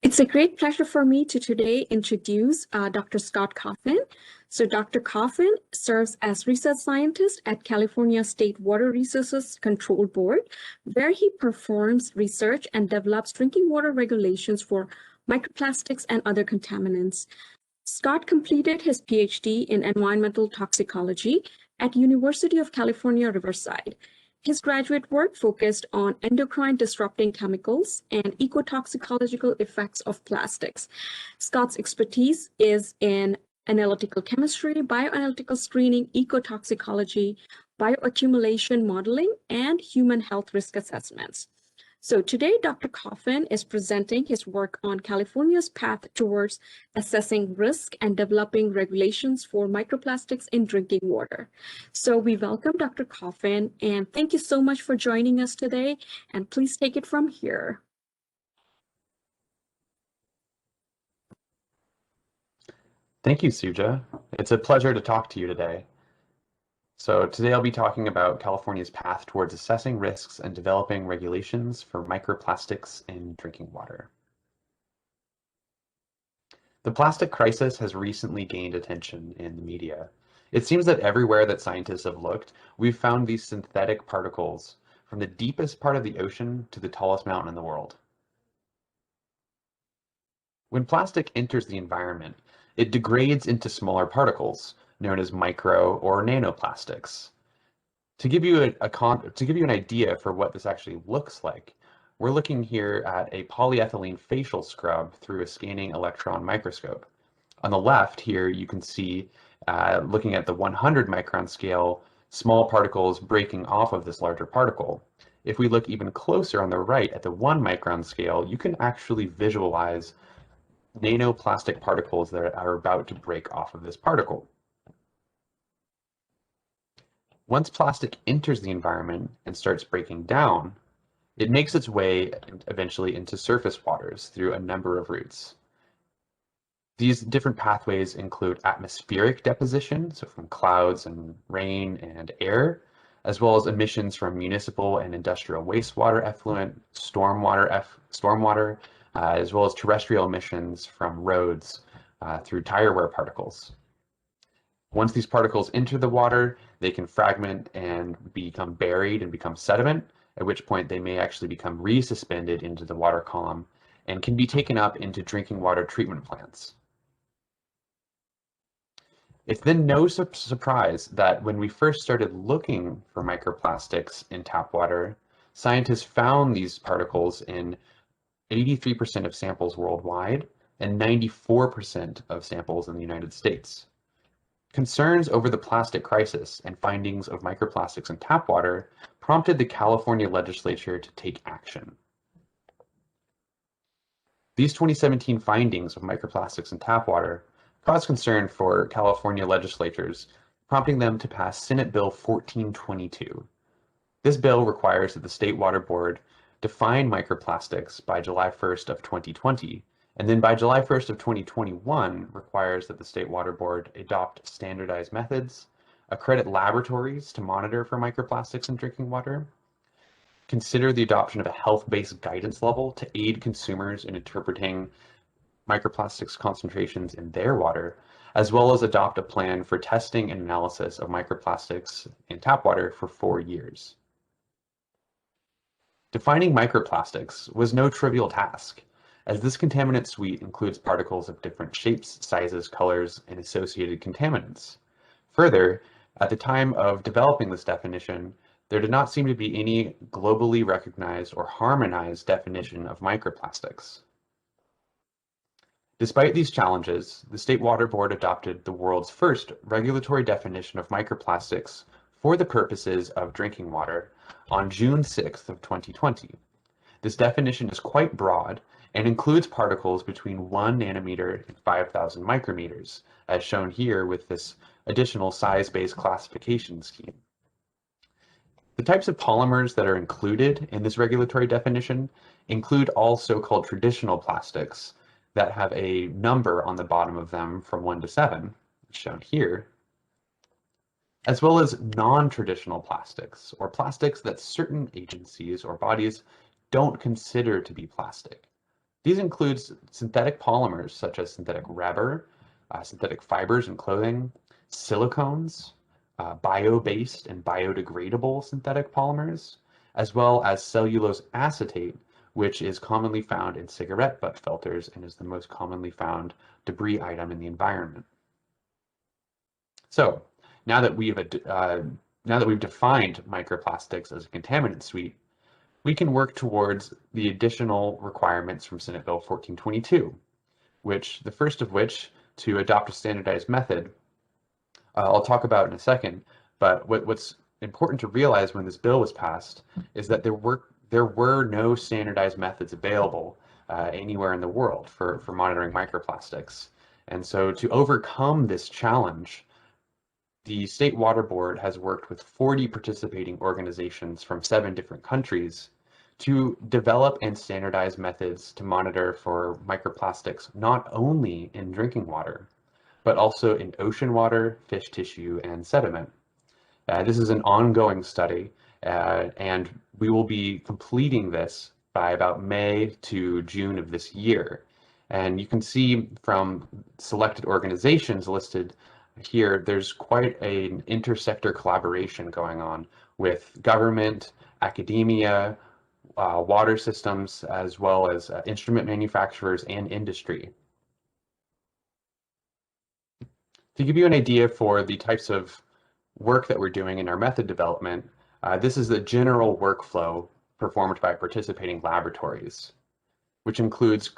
It's a great pleasure for me to today introduce Dr. Scott Coffin. So Dr. Coffin serves as research scientist at California State Water Resources Control Board, where he performs research and develops drinking water regulations for microplastics and other contaminants. Scott completed his PhD in environmental toxicology at University of California, Riverside. His graduate work focused on endocrine disrupting chemicals and ecotoxicological effects of plastics. Scott's expertise is in analytical chemistry, bioanalytical screening, ecotoxicology, bioaccumulation modeling, and human health risk assessments. So today, Dr. Coffin is presenting his work on California's path towards assessing risk and developing regulations for microplastics in drinking water. So we welcome Dr. Coffin, and thank you so much for joining us today, and please take it from here. Thank you, Suja. It's a pleasure to talk to you today. So today I'll be talking about California's path towards assessing risks and developing regulations for microplastics in drinking water. The plastic crisis has recently gained attention in the media. It seems that everywhere that scientists have looked, we've found these synthetic particles from the deepest part of the ocean to the tallest mountain in the world. When plastic enters the environment, it degrades into smaller particles, known as micro or nanoplastics. To give you an idea for what this actually looks like, we're looking here at a polyethylene facial scrub through a scanning electron microscope. On the left here, you can see, looking at the 100 micron scale, small particles breaking off of this larger particle. If we look even closer on the right at the 1 micron scale, you can actually visualize nanoplastic particles that are about to break off of this particle. Once plastic enters the environment and starts breaking down, it makes its way eventually into surface waters through a number of routes. These different pathways include atmospheric deposition, so from clouds and rain and air, as well as emissions from municipal and industrial wastewater effluent, stormwater, as well as terrestrial emissions from roads through tire wear particles. Once these particles enter the water, they can fragment and become buried and become sediment, at which point they may actually become resuspended into the water column and can be taken up into drinking water treatment plants. It's then no surprise that when we first started looking for microplastics in tap water, scientists found these particles in 83% of samples worldwide and 94% of samples in the United States. Concerns over the plastic crisis and findings of microplastics in tap water prompted the California legislature to take action. These 2017 findings of microplastics in tap water caused concern for California legislators, prompting them to pass Senate Bill 1422. This bill requires that the State Water Board define microplastics by July 1st of 2020, and then by July 1st of 2021 requires that the State Water Board adopt standardized methods, accredit laboratories to monitor for microplastics in drinking water, consider the adoption of a health-based guidance level to aid consumers in interpreting microplastics concentrations in their water, as well as adopt a plan for testing and analysis of microplastics in tap water for 4 years. Defining microplastics was no trivial task, as this contaminant suite includes particles of different shapes, sizes, colors, and associated contaminants. Further, at the time of developing this definition, there did not seem to be any globally recognized or harmonized definition of microplastics. Despite these challenges, the State Water Board adopted the world's first regulatory definition of microplastics for the purposes of drinking water on June 6th of 2020. This definition is quite broad and includes particles between 1 nanometer and 5,000 micrometers, as shown here with this additional size-based classification scheme. The types of polymers that are included in this regulatory definition include all so-called traditional plastics that have a number on the bottom of them from 1 to 7, shown here, as well as non-traditional plastics, or plastics that certain agencies or bodies don't consider to be plastic. These include synthetic polymers such as synthetic rubber, synthetic fibers in clothing, silicones, bio-based and biodegradable synthetic polymers, as well as cellulose acetate, which is commonly found in cigarette butt filters and is the most commonly found debris item in the environment. So now that we've defined microplastics as a contaminant suite, we can work towards the additional requirements from Senate Bill 1422, which the first of which, to adopt a standardized method, I'll talk about in a second. But what's important to realize when this bill was passed is that there were no standardized methods available anywhere in the world for monitoring microplastics. And so to overcome this challenge, the State Water Board has worked with 40 participating organizations from 7 different countries to develop and standardize methods to monitor for microplastics not only in drinking water, but also in ocean water, fish tissue, and sediment. This is an ongoing study, and we will be completing this by about May to June of this year. And you can see from selected organizations listed here, there's quite an intersector collaboration going on with government, academia, water systems, as well as instrument manufacturers and industry. To give you an idea for the types of work that we're doing in our method development, this is the general workflow performed by participating laboratories, which includes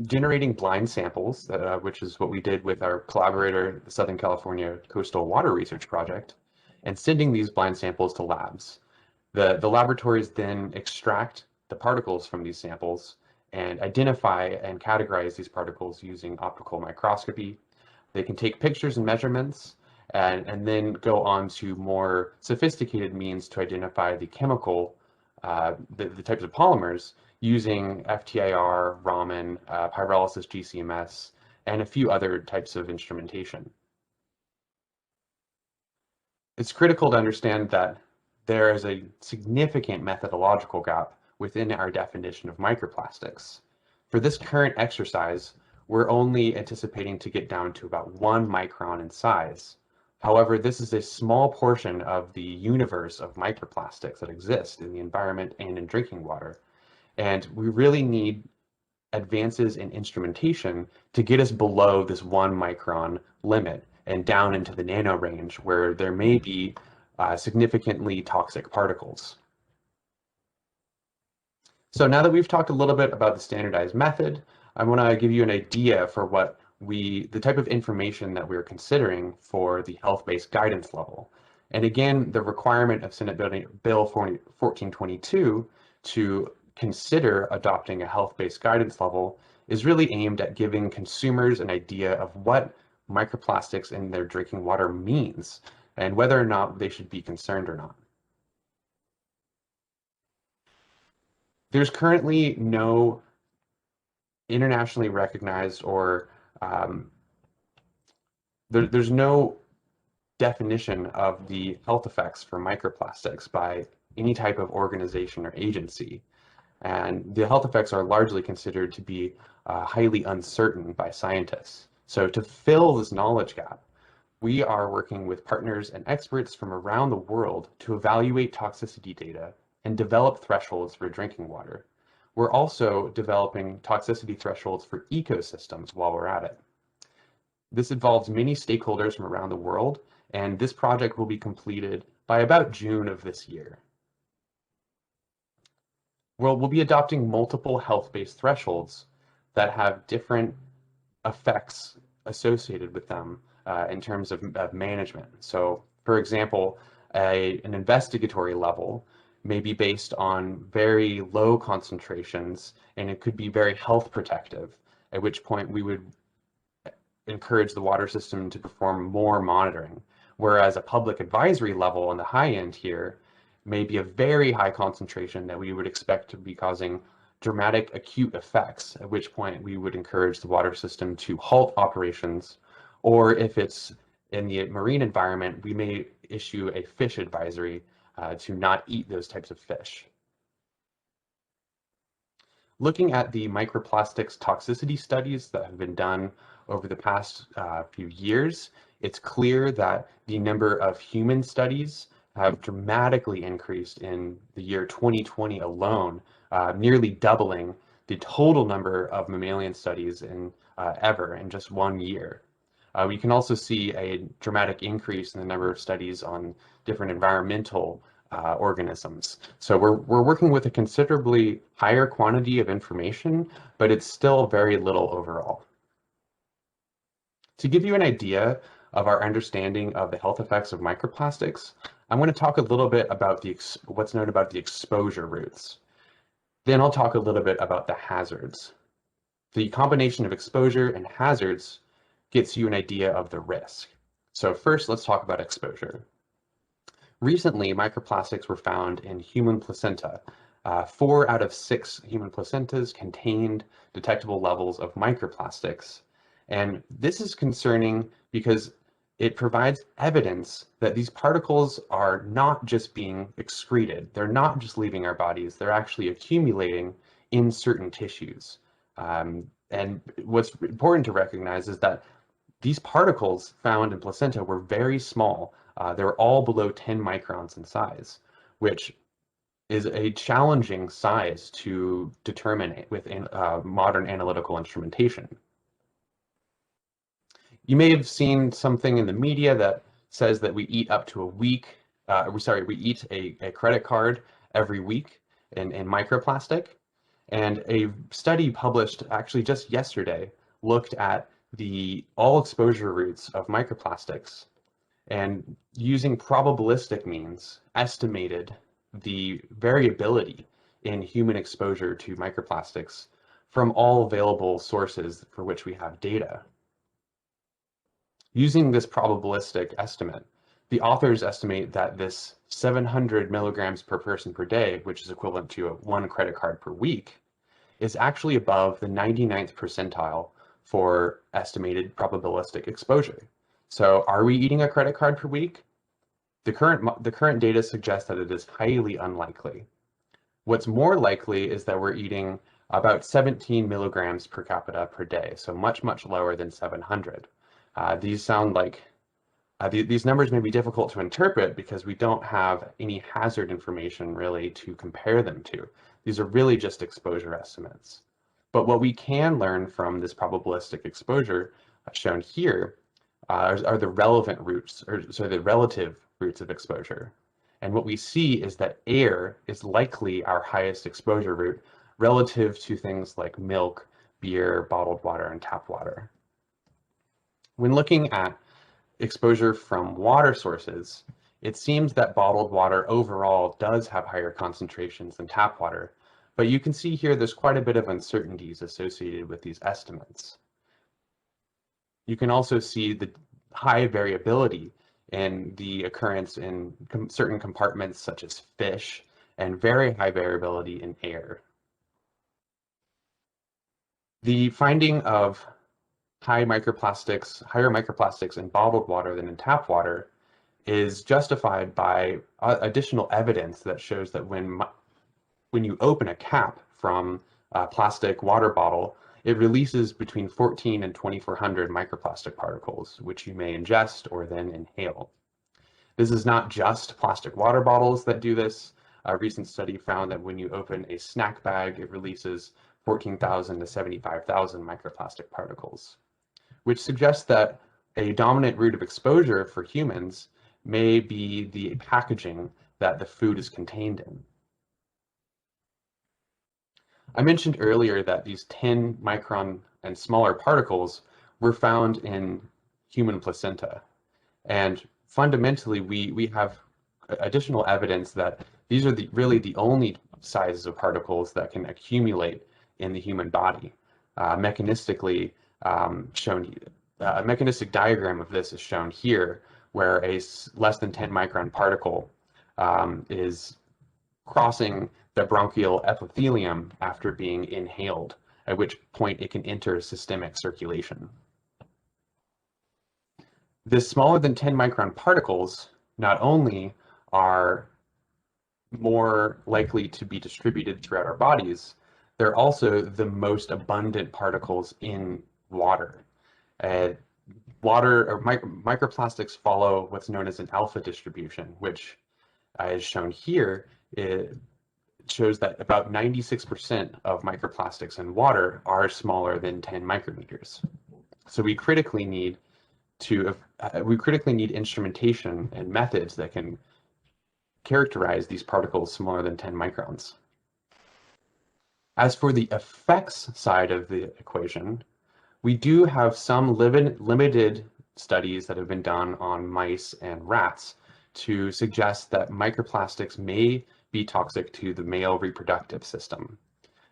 generating blind samples, which is what we did with our collaborator, the Southern California Coastal Water Research Project, and sending these blind samples to labs. The laboratories then extract the particles from these samples and identify and categorize these particles using optical microscopy. They can take pictures and measurements and then go on to more sophisticated means to identify the chemical, the types of polymers using FTIR, Raman, pyrolysis GCMS, and a few other types of instrumentation. It's critical to understand that there is a significant methodological gap within our definition of microplastics. For this current exercise, we're only anticipating to get down to about 1 micron in size. However, this is a small portion of the universe of microplastics that exist in the environment and in drinking water. And we really need advances in instrumentation to get us below this 1 micron limit and down into the nano range where there may be significantly toxic particles. So now that we've talked a little bit about the standardized method, I want to give you an idea for what the type of information that we're considering for the health-based guidance level. And again, the requirement of Senate Bill 1422 to consider adopting a health-based guidance level is really aimed at giving consumers an idea of what microplastics in their drinking water means and whether or not they should be concerned or not. There's currently no internationally recognized or there's no definition of the health effects for microplastics by any type of organization or agency. And the health effects are largely considered to be highly uncertain by scientists. So to fill this knowledge gap, we are working with partners and experts from around the world to evaluate toxicity data and develop thresholds for drinking water. We're also developing toxicity thresholds for ecosystems while we're at it. This involves many stakeholders from around the world, and this project will be completed by about June of this year. Well, we'll be adopting multiple health-based thresholds that have different effects associated with them in terms of management. So, for example, an investigatory level may be based on very low concentrations, and it could be very health protective, at which point we would encourage the water system to perform more monitoring. Whereas a public advisory level on the high end here may be a very high concentration that we would expect to be causing dramatic acute effects, at which point we would encourage the water system to halt operations, or if it's in the marine environment, we may issue a fish advisory to not eat those types of fish. Looking at the microplastics toxicity studies that have been done over the past few years, it's clear that the number of human studies have dramatically increased in the year 2020 alone, nearly doubling the total number of mammalian studies ever in just 1 year. We can also see a dramatic increase in the number of studies on different environmental organisms. So we're working with a considerably higher quantity of information, but it's still very little overall. To give you an idea of our understanding of the health effects of microplastics, I'm going to talk a little bit about what's known about the exposure routes. Then I'll talk a little bit about the hazards. The combination of exposure and hazards gets you an idea of the risk. So first, let's talk about exposure. Recently, microplastics were found in human placenta. 4 out of 6 human placentas contained detectable levels of microplastics. And this is concerning because it provides evidence that these particles are not just being excreted. They're not just leaving our bodies. They're actually accumulating in certain tissues. And what's important to recognize is that these particles found in placenta were very small. They were all below 10 microns in size, which is a challenging size to determine with modern analytical instrumentation. You may have seen something in the media that says that we eat up to a week, we eat a credit card every week in microplastic. And a study published actually just yesterday looked at all exposure routes of microplastics and using probabilistic means estimated the variability in human exposure to microplastics from all available sources for which we have data. Using this probabilistic estimate, the authors estimate that this 700 milligrams per person per day, which is equivalent to 1 credit card per week, is actually above the 99th percentile for estimated probabilistic exposure. So are we eating a credit card per week? The current data suggests that it is highly unlikely. What's more likely is that we're eating about 17 milligrams per capita per day, so much, much lower than 700. These numbers may be difficult to interpret because we don't have any hazard information really to compare them to. These are really just exposure estimates. But what we can learn from this probabilistic exposure shown here are the relevant routes, the relative routes of exposure. And what we see is that air is likely our highest exposure route relative to things like milk, beer, bottled water, and tap water. When looking at exposure from water sources, it seems that bottled water overall does have higher concentrations than tap water, but you can see here there's quite a bit of uncertainties associated with these estimates. You can also see the high variability in the occurrence in certain compartments such as fish, and very high variability in air. The finding of higher microplastics in bottled water than in tap water is justified by additional evidence that shows that when you open a cap from a plastic water bottle, it releases between 14 and 2400 microplastic particles, which you may ingest or then inhale. This is not just plastic water bottles that do this. A recent study found that when you open a snack bag, it releases 14,000 to 75,000 microplastic particles, which suggests that a dominant route of exposure for humans may be the packaging that the food is contained in. I mentioned earlier that these 10 micron and smaller particles were found in human placenta. And fundamentally, we have additional evidence that these are really the only sizes of particles that can accumulate in the human body. Mechanistically shown, a mechanistic diagram of this is shown here, where a less than 10 micron particle is crossing the bronchial epithelium after being inhaled, at which point it can enter systemic circulation. This smaller than 10 micron particles not only are more likely to be distributed throughout our bodies, they're also the most abundant particles in water. Uh, Microplastics follow what's known as an alpha distribution, which is shown here. It shows that about 96% of microplastics in water are smaller than 10 micrometers. So we critically need instrumentation and methods that can characterize these particles smaller than 10 microns. As for the effects side of the equation, we do have some limited studies that have been done on mice and rats to suggest that microplastics may be toxic to the male reproductive system.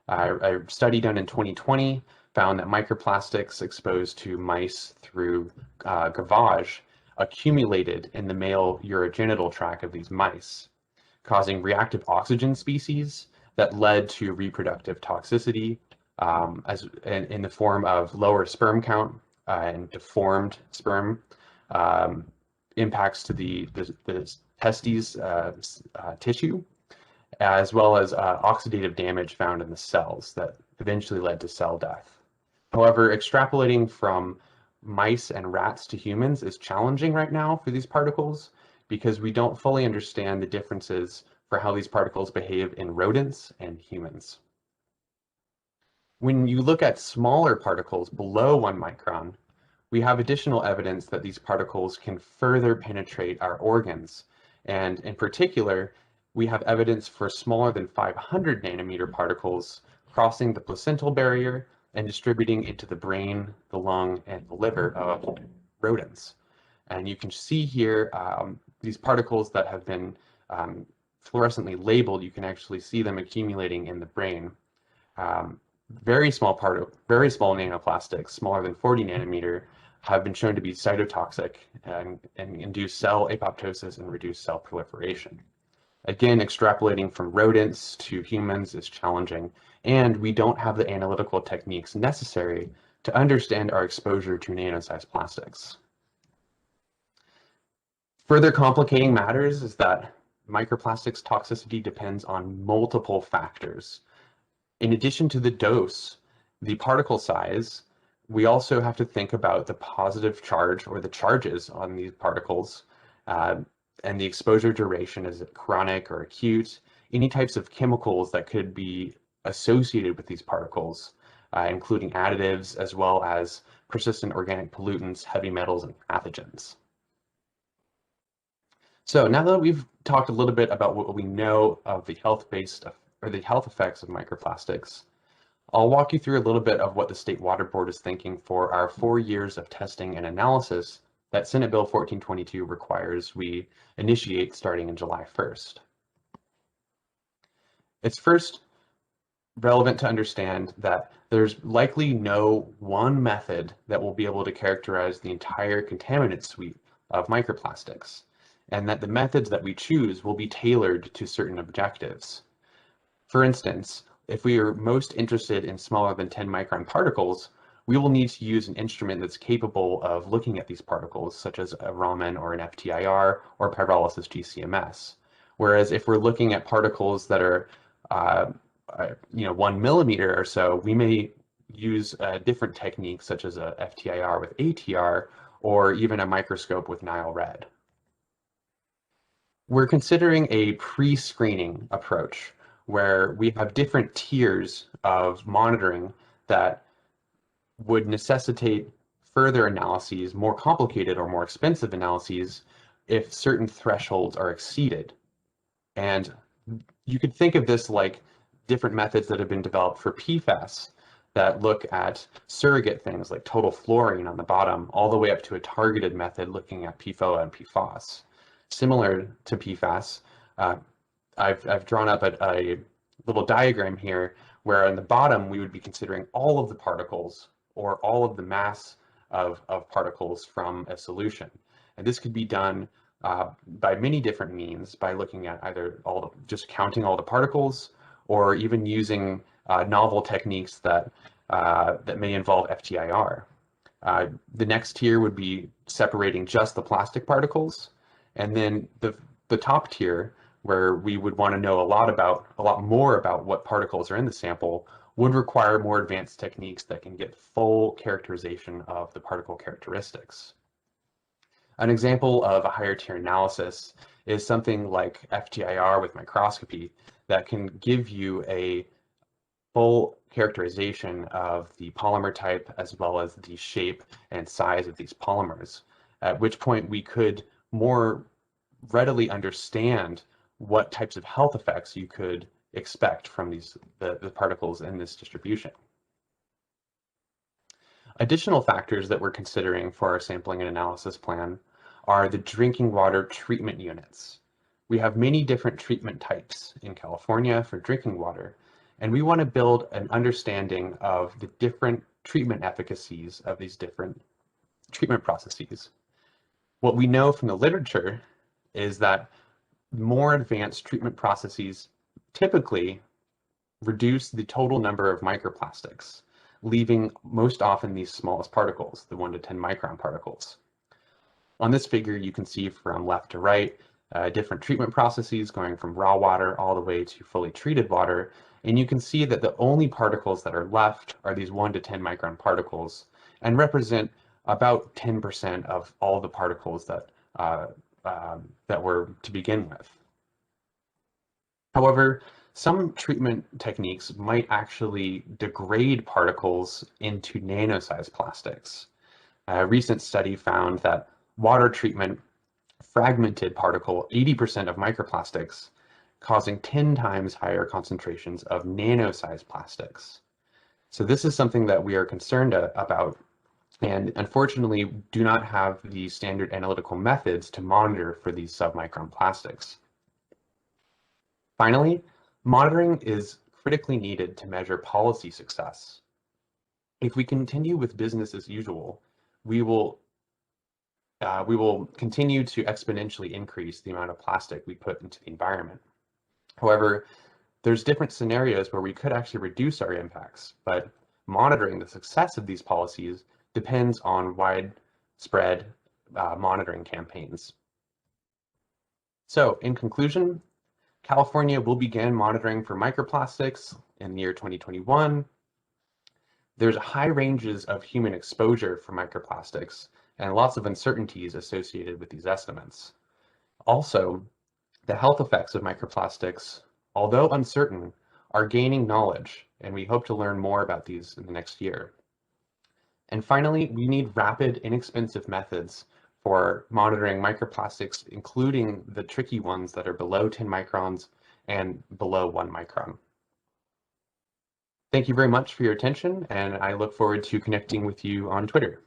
A study done in 2020 found that microplastics exposed to mice through gavage accumulated in the male urogenital tract of these mice, causing reactive oxygen species that led to reproductive toxicity in the form of lower sperm count and deformed sperm, impacts to the testes tissue, as well as oxidative damage found in the cells that eventually led to cell death. However, extrapolating from mice and rats to humans is challenging right now for these particles because we don't fully understand the differences for how these particles behave in rodents and humans. When you look at smaller particles below 1 micron, we have additional evidence that these particles can further penetrate our organs. And in particular, we have evidence for smaller than 500 nanometer particles crossing the placental barrier and distributing into the brain, the lung, and the liver of rodents. And you can see here these particles that have been fluorescently labeled. You can actually see them accumulating in the brain. Very small nanoplastics, smaller than 40 nanometer, have been shown to be cytotoxic and induce cell apoptosis and reduce cell proliferation. Again, extrapolating from rodents to humans is challenging, and we don't have the analytical techniques necessary to understand our exposure to nano-sized plastics. Further complicating matters is that microplastics toxicity depends on multiple factors. In addition to the dose, the particle size, we also have to think about the positive charge or the charges on these particles, and the exposure duration. Is it chronic or acute? Any types of chemicals that could be associated with these particles, including additives, as well as persistent organic pollutants, heavy metals, and pathogens. So now that we've talked a little bit about what we know of the health effects of microplastics, I'll walk you through a little bit of what the State Water Board is thinking for our 4 years of testing and analysis that Senate Bill 1422 requires we initiate starting in July 1st. It's first relevant to understand that there's likely no one method that will be able to characterize the entire contaminant suite of microplastics, and that the methods that we choose will be tailored to certain objectives. For instance, if we are most interested in smaller than 10 micron particles, we will need to use an instrument that's capable of looking at these particles, such as a Raman or an FTIR or pyrolysis GCMS. Whereas if we're looking at particles that are 1 millimeter or so, we may use a different techniques such as a FTIR with ATR or even a microscope with Nile red. We're considering a pre-screening approach where we have different tiers of monitoring that would necessitate further analyses, more complicated or more expensive analyses, if certain thresholds are exceeded. And you could think of this like different methods that have been developed for PFAS that look at surrogate things like total fluorine on the bottom, all the way up to a targeted method looking at PFOA and PFOS. Similar to PFAS, I've drawn up a little diagram here where on the bottom we would be considering all of the particles or all of the mass of particles from a solution. And this could be done by many different means, by looking at either just counting all the particles, or even using novel techniques that may involve FTIR. The next tier would be separating just the plastic particles, and then the top tier, where we would want to know a lot more about what particles are in the sample, would require more advanced techniques that can get full characterization of the particle characteristics. An example of a higher tier analysis is something like FTIR with microscopy that can give you a full characterization of the polymer type as well as the shape and size of these polymers, at which point we could more readily understand what types of health effects you could expect from the particles in this distribution. Additional factors that we're considering for our sampling and analysis plan are the drinking water treatment units. We have many different treatment types in California for drinking water, and we want to build an understanding of the different treatment efficacies of these different treatment processes. What we know from the literature is that more advanced treatment processes typically reduce the total number of microplastics, leaving most often these smallest particles, the 1 to 10 micron particles. On this figure, you can see from left to right, different treatment processes going from raw water all the way to fully treated water. And you can see that the only particles that are left are these 1 to 10 micron particles and represent about 10% of all the particles that were to begin with. However, some treatment techniques might actually degrade particles into nano-sized plastics. A recent study found that water treatment fragmented particle 80% of microplastics, causing 10 times higher concentrations of nano-sized plastics. So this is something that we are concerned about, and unfortunately do not have the standard analytical methods to monitor for these submicron plastics. Finally, monitoring is critically needed to measure policy success. If we continue with business as usual, we will continue to exponentially increase the amount of plastic we put into the environment. However, there's different scenarios where we could actually reduce our impacts, but monitoring the success of these policies depends on widespread monitoring campaigns. So, in conclusion, California will begin monitoring for microplastics in the year 2021. There's high ranges of human exposure for microplastics and lots of uncertainties associated with these estimates. Also, the health effects of microplastics, although uncertain, are gaining knowledge, and we hope to learn more about these in the next year. And finally, we need rapid, inexpensive methods for monitoring microplastics, including the tricky ones that are below 10 microns and below 1 micron. Thank you very much for your attention, and I look forward to connecting with you on Twitter.